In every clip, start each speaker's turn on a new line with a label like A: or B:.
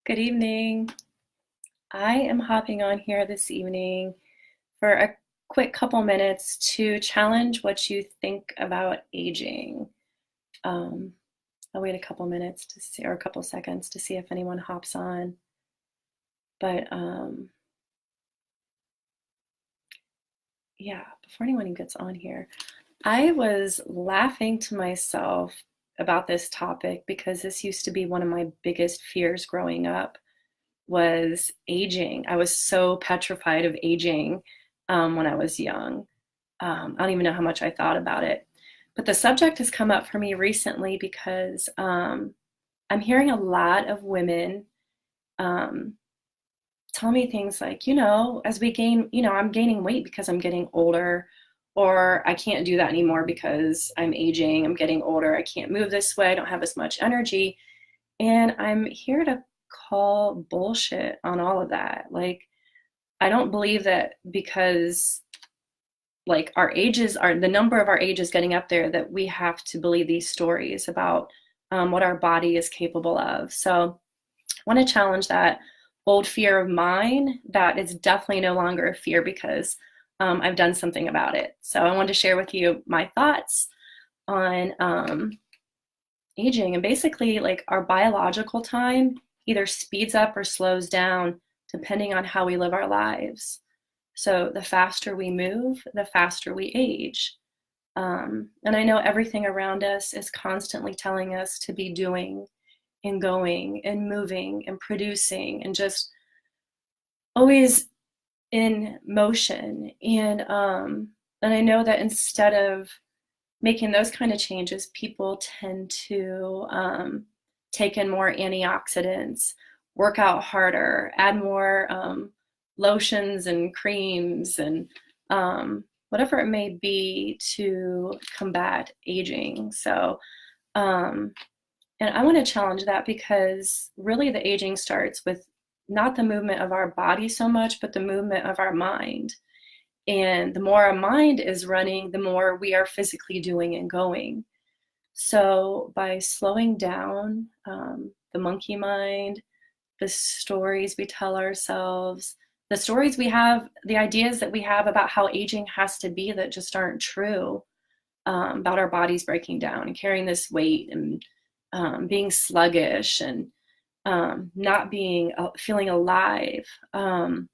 A: Good evening. I am hopping on here this evening for a quick couple minutes to challenge what you think about aging. Um, I'll wait a couple minutes to see, or a couple seconds to see if anyone hops on. But yeah, before anyone even gets on here, I was laughing to myself about this topic because this used to be one of my biggest fears growing up was aging. I was so petrified of aging when I was young. I don't even know how much I thought about it. But the subject has come up for me recently because I'm hearing a lot of women um, tell me things like, as we gain, I'm gaining weight because I'm getting older, or I can't do that anymore because I'm aging, I'm getting older, I can't move this way, I don't have as much energy. And I'm here to call bullshit on all of that. Like, I don't believe that because like our ages are the number of our ages getting up there that we have to believe these stories about what our body is capable of. So I want to challenge that old fear of mine that is definitely no longer a fear because I've done something about it. So I wanted to share with you my thoughts on aging, and basically like our biological time either speeds up or slows down depending on how we live our lives. So the faster we move, the faster we age. And I know everything around us is constantly telling us to be doing and going and moving and producing and just always in motion. And I know that instead of making those kind of changes, people tend to take in more antioxidants, work out harder, add more lotions and creams and whatever it may be to combat aging. So, and I want to challenge that because really the aging starts with not the movement of our body so much, but the movement of our mind. And the more our mind is running, the more we are physically doing and going. So by slowing down the monkey mind, the stories we tell ourselves, the stories we have, the ideas that we have about how aging has to be that just aren't true, about our bodies breaking down and carrying this weight and being sluggish and not being feeling alive. When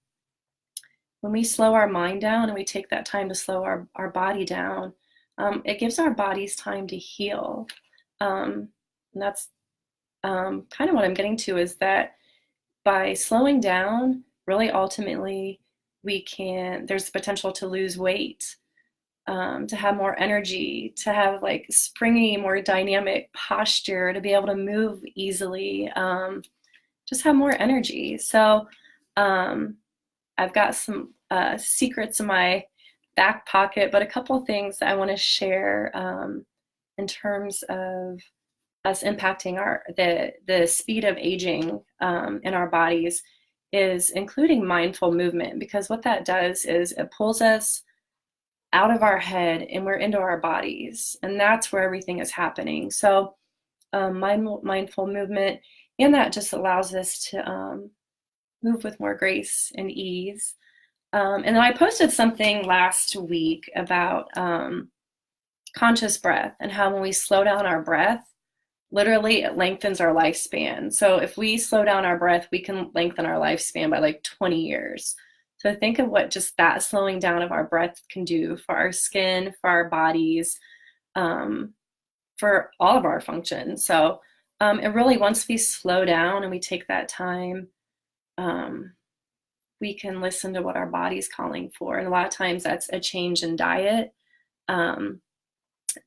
A: we slow our mind down and we take that time to slow our body down, it gives our bodies time to heal. And that's kind of what I'm getting to is that by slowing down, really ultimately, there's potential to lose weight, to have more energy, to have like springy, more dynamic posture, to be able to move easily, just have more energy. So, I've got some secrets in my back pocket, but a couple of things that I want to share in terms of us impacting the speed of aging in our bodies is including mindful movement, because what that does is it pulls us out of our head and we're into our bodies, and that's where everything is happening. So mindful movement, and that just allows us to move with more grace and ease. And then I posted something last week about conscious breath and how when we slow down our breath, literally it lengthens our lifespan. So if we slow down our breath, we can lengthen our lifespan by like 20 years. So think of what just that slowing down of our breath can do for our skin, for our bodies, for all of our functions. So it really, once we slow down and we take that time, we can listen to what our body's calling for. And a lot of times that's a change in diet.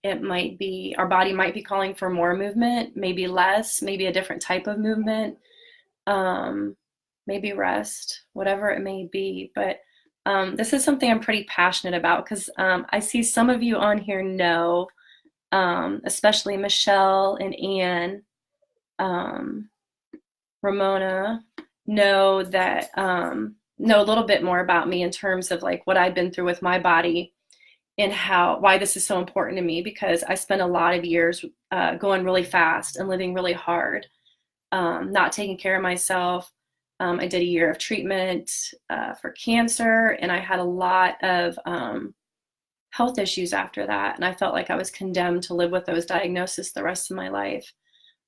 A: It might be our body might be calling for more movement, maybe less, maybe a different type of movement, maybe rest, whatever it may be. But this is something I'm pretty passionate about because I see some of you on here know, especially Michelle and Anne, Ramona, know that know a little bit more about me in terms of like what I've been through with my body and why this is so important to me, because I spent a lot of years going really fast and living really hard. not taking care of myself. I did a year of treatment for cancer, and I had a lot of health issues after that. And I felt like I was condemned to live with those diagnoses the rest of my life,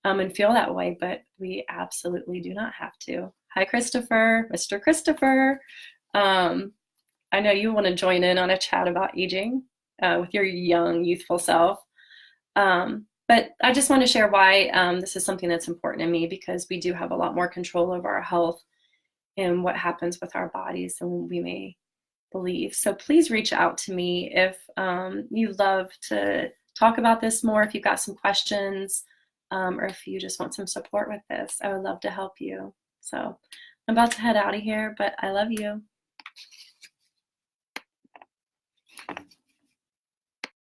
A: and feel that way, but we absolutely do not have to. Hi, Christopher, Mr. Christopher. I know you want to join in on a chat about aging with your young, youthful self. But I just want to share why this is something that's important to me, because we do have a lot more control over our health and what happens with our bodies than we may believe. So please reach out to me if you'd love to talk about this more, if you've got some questions, or if you just want some support with this. I would love to help you. So I'm about to head out of here, but I love you.